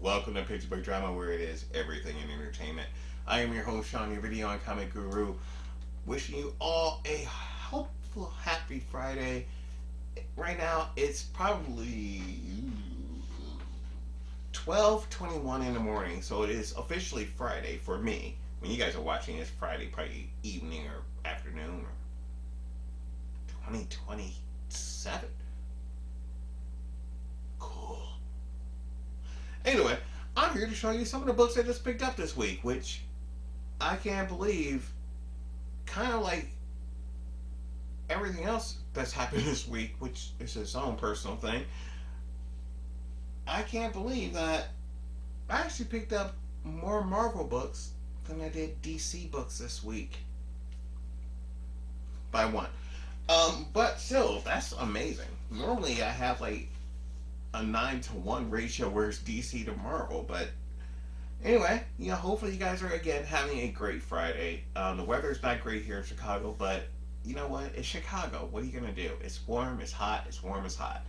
Welcome to Picture Book Drama, where it is everything in entertainment. I am your host, Sean, your video and comic guru. Wishing you all a hopeful, happy Friday. Right now, it's probably 12:21 in the morning, so it is officially Friday for me. When you guys are watching, it's Friday, probably evening or afternoon or 2027. Cool. Anyway, I'm here to show you some of the books I just picked up this week, which I can't believe, kind of like everything else that's happened this week, which is its own personal thing. I can't believe that I actually picked up more Marvel books than I did DC books this week. By one. But still, that's amazing. Normally I have like a 9-to-1 ratio where it's DC to Marvel, but anyway, hopefully you guys are again having a great Friday. The weather's not great here in Chicago, but you know what? It's Chicago. What are you gonna do? It's warm, it's hot, it's warm, it's hot.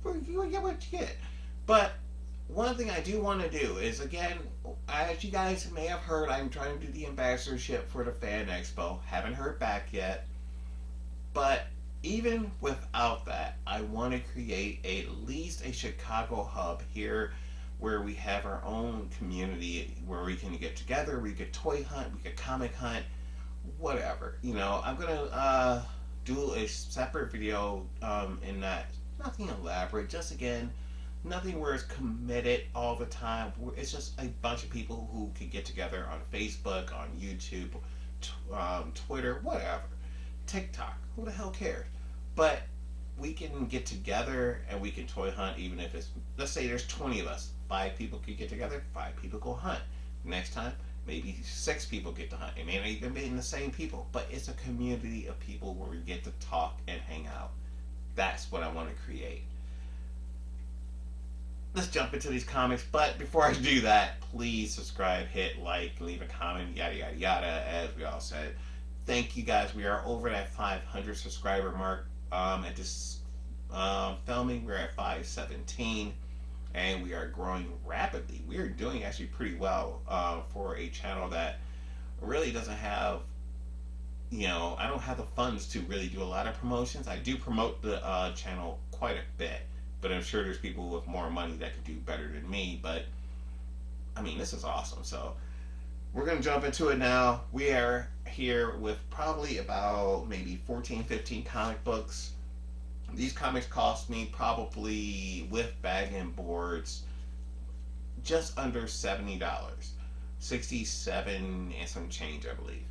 You get what you get. But one thing I do want to do is, again, as you guys may have heard, I'm trying to do the ambassadorship for the Fan Expo. Haven't heard back yet. But even without that, I want to create at least a Chicago hub here where we have our own community where we can get together, we could toy hunt, we could comic hunt, whatever. I'm going to do a separate video in that. Nothing elaborate, just again, nothing where it's committed all the time. It's just a bunch of people who can get together on Facebook, on YouTube, Twitter, whatever. TikTok, who the hell cares? But we can get together and we can toy hunt, even if it's, let's say there's 20 of us. 5 people could get together, 5 people go hunt. Next time, maybe 6 people get to hunt. It may not even be the same people, but it's a community of people where we get to talk and hang out. That's what I want to create. Let's jump into these comics, but before I do that, please subscribe, hit like, leave a comment, yada yada yada, as we all said. Thank you guys. We are over that 500 subscriber mark. At this filming, we're at 517, and we are growing rapidly. We are doing actually pretty well for a channel that really doesn't have, I don't have the funds to really do a lot of promotions. I do promote the channel quite a bit, but I'm sure there's people with more money that could do better than me. But I mean, this is awesome. So we're going to jump into it now. We are here with probably about maybe 14, 15 comic books. These comics cost me probably, with bag and boards, just under $70. 67 and some change, I believe.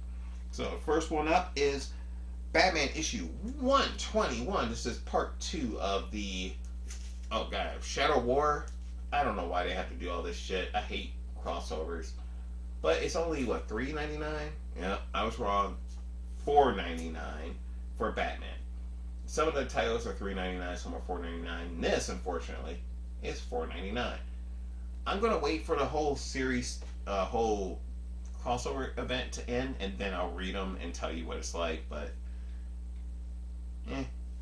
So the first one up is Batman issue 121. This is part 2 of the, oh god, Shadow War. I don't know why they have to do all this shit. I hate crossovers. But it's only, what, $3.99? Yeah, I was wrong. $4.99 for Batman. Some of the titles are $3.99, some are $4.99. This, unfortunately, is $4.99. I'm going to wait for the whole series, whole crossover event to end, and then I'll read them and tell you what it's like. But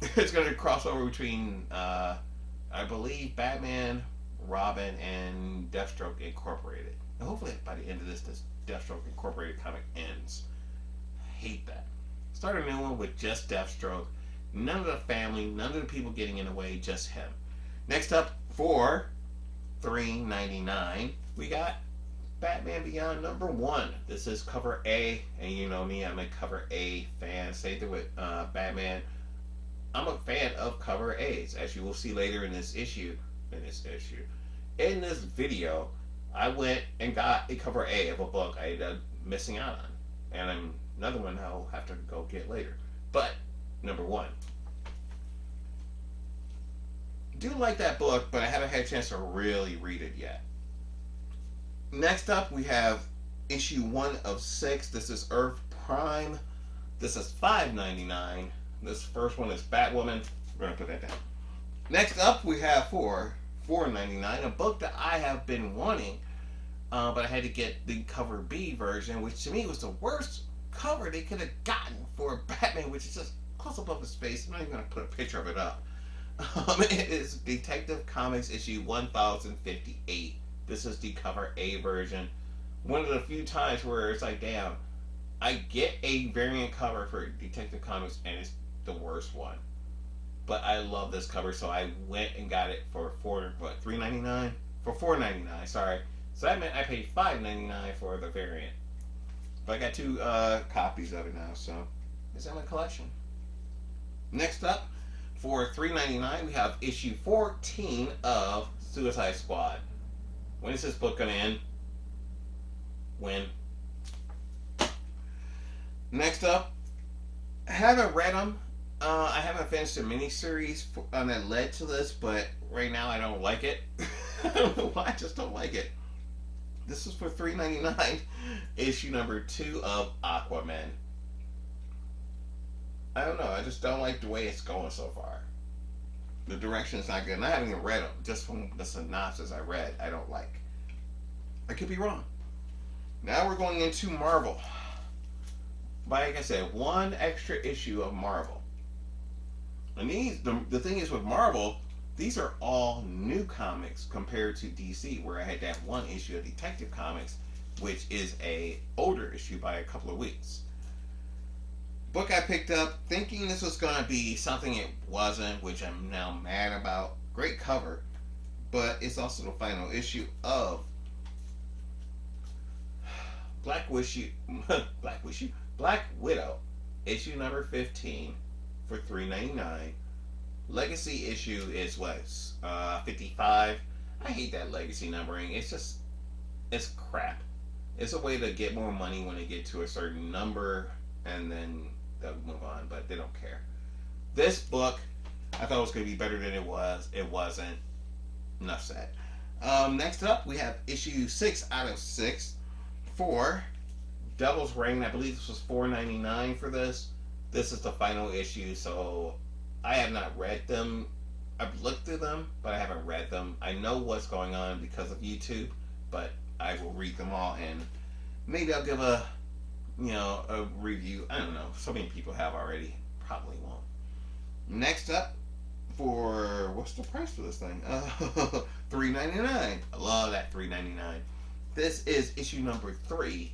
it's going to cross over between I believe Batman, Robin, and Deathstroke Incorporated. And hopefully by the end of this Deathstroke Incorporated comic ends. I hate that. Start a new one with just Deathstroke. None of the family, none of the people getting in the way, just him. Next up, for $3.99, we got Batman Beyond number 1. This is cover A, and you know me, I'm a cover A fan. Same thing with Batman. I'm a fan of cover A's, as you will see later in this issue. In this video, I went and got a cover A of a book I ended up missing out on. And another one I'll have to go get later. But, number 1. Do like that book, but I haven't had a chance to really read it yet. Next up, we have issue 1 of 6. This is Earth Prime. This is $5.99. This first one is Batwoman. We're going to put that down. Next up, we have for $4.99, a book that I have been wanting, but I had to get the cover B version, which to me was the worst cover they could have gotten for Batman, which is just close above his face. I'm not even going to put a picture of it up. It is Detective Comics issue 1058. This is the cover A version. One of the few times where it's like, damn, I get a variant cover for Detective Comics and it's the worst one. But I love this cover, so I went and got it for $3.99 for $4.99. Sorry, so that meant I paid $5.99 for the variant. But I got two copies of it now, so it's in my collection. Next up, for $3.99, we have issue 14 of Suicide Squad. When is this book gonna end? When? Next up, I haven't read them. I haven't finished the miniseries that led to this, but right now I don't like it. I don't know why, I just don't like it. This is for $3.99, issue number 2 of Aquaman. I don't know, I just don't like the way it's going so far. The direction is not good, and I haven't even read them. Just from the synopsis I read, I don't like. I could be wrong. Now we're going into Marvel. Like I said, one extra issue of Marvel. And the thing is with Marvel, these are all new comics compared to DC, where I had that one issue of Detective Comics, which is a older issue by a couple of weeks. Book I picked up thinking this was going to be something it wasn't, which I'm now mad about. Great cover, but it's also the final issue of Black Widow, issue number 15 for $3.99. Legacy issue is 55. I hate that legacy numbering. It's crap. It's a way to get more money when they get to a certain number, and then they'll move on, but they don't care. This book, I thought it was going to be better than it was. It wasn't. Enough said. Next up, we have issue 6 out of 6 for Devil's Reign. I believe this was $4.99 for this. This is the final issue, so I have not read them. I've looked through them, but I haven't read them. I know what's going on because of YouTube, but I will read them all, and maybe I'll give a review. I don't know. So many people have already. Probably won't. Next up, for what's the price for this thing? $3.99. I love that $3.99. This is issue number 3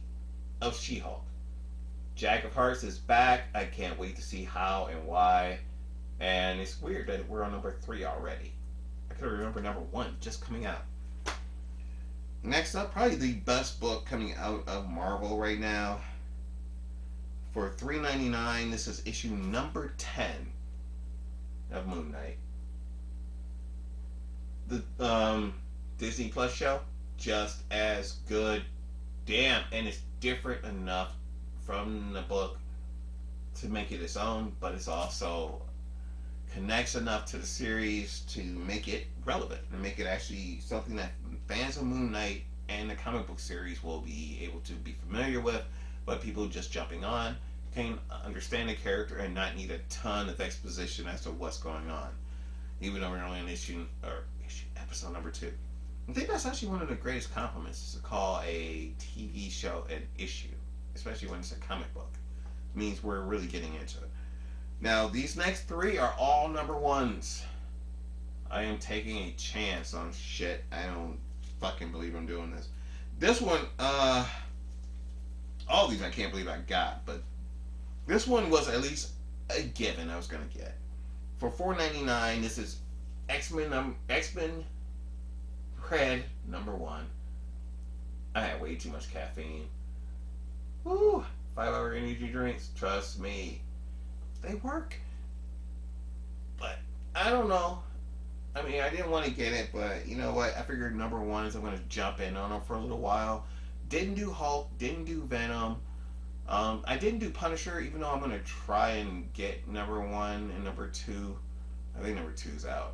of She-Hulk. Jack of Hearts is back. I can't wait to see how and why. And it's weird that we're on number 3 already. I could remember number 1 just coming out. Next up, probably the best book coming out of Marvel right now. For $3.99, this is issue number 10 of Moon Knight. The Disney Plus show, just as good. Damn, and it's different enough from the book to make it its own, but it's also connects enough to the series to make it relevant and make it actually something that fans of Moon Knight and the comic book series will be able to be familiar with, but people just jumping on can understand the character and not need a ton of exposition as to what's going on, even though we're only on episode number 2. I think that's actually one of the greatest compliments, is to call a TV show an issue, especially when it's a comic book. It means we're really getting into it. Now, these next 3 are all number 1s. I am taking a chance on shit. I don't fucking believe I'm doing this. This one, all these I can't believe I got, but this one was at least a given I was going to get. For $4.99, this is X-Men Red number 1. I had way too much caffeine. Woo! 5-hour energy drinks, trust me, they work. But I don't know. I mean, I didn't want to get it, but you know what? I figured number 1s, I'm going to jump in on them for a little while. Didn't do Hulk, didn't do Venom. I didn't do Punisher, even though I'm going to try and get number 1 and number 2. I think number 2's out.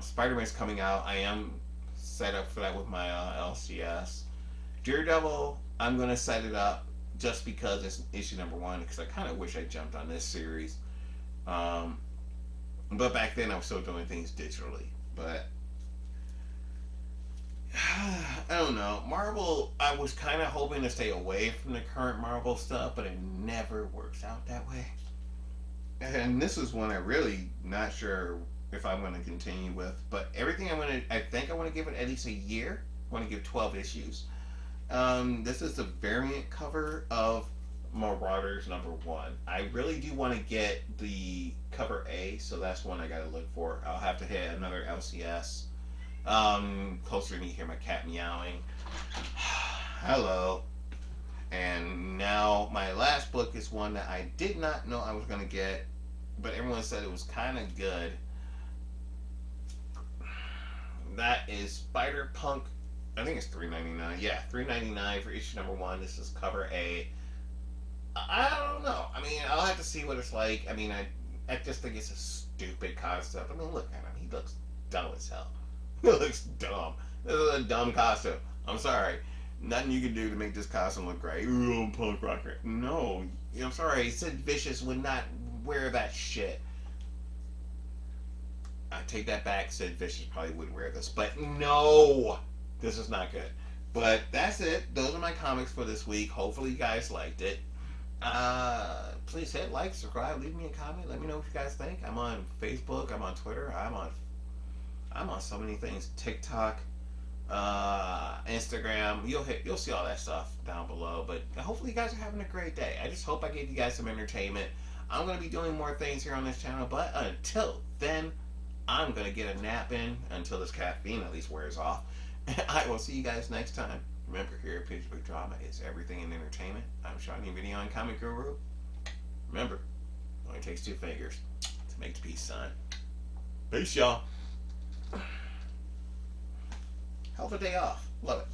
Spider-Man's coming out. I am set up for that with my LCS. Daredevil, I'm going to set it up just because it's issue number 1, because I kind of wish I jumped on this series. But back then I was still doing things digitally. But I don't know. Marvel, I was kind of hoping to stay away from the current Marvel stuff, but it never works out that way. And this is one I really not sure if I'm going to continue with. But everything I think I want to give it at least a year. I want to give 12 issues. This is the variant cover of Marauders #1. I really do want to get the cover A, so that's one I got to look for. I'll have to hit another LCS. Closer to me, hear my cat meowing. Hello. And now my last book is one that I did not know I was going to get, but everyone said it was kind of good. That is Spider Punk. I think it's $3.99. Yeah, $3.99 for issue #1. This is cover A. I don't know. I mean, I'll have to see what it's like. I mean, I just think it's a stupid concept. I mean, look at him. He looks dumb as hell. He looks dumb. This is a dumb costume. I'm sorry. Nothing you can do to make this costume look great. Ooh, punk rocker. No. I'm sorry. Sid Vicious would not wear that shit. I take that back. Sid Vicious probably wouldn't wear this. But no. This is not good. But that's it. Those are my comics for this week. Hopefully you guys liked it. Please hit like, subscribe, leave me a comment. Let me know what you guys think. I'm on Facebook. I'm on Twitter. I'm on so many things. TikTok, Instagram. You'll see all that stuff down below. But hopefully you guys are having a great day. I just hope I gave you guys some entertainment. I'm gonna be doing more things here on this channel. But until then, I'm gonna get a nap in until this caffeine at least wears off. I will see you guys next time. Remember, here at Picture Book Drama is everything in entertainment. I'm Shawnee Video and Comic Guru. Remember, it only takes 2 fingers to make the peace sign. Peace, y'all. Hell of a day off. Love it.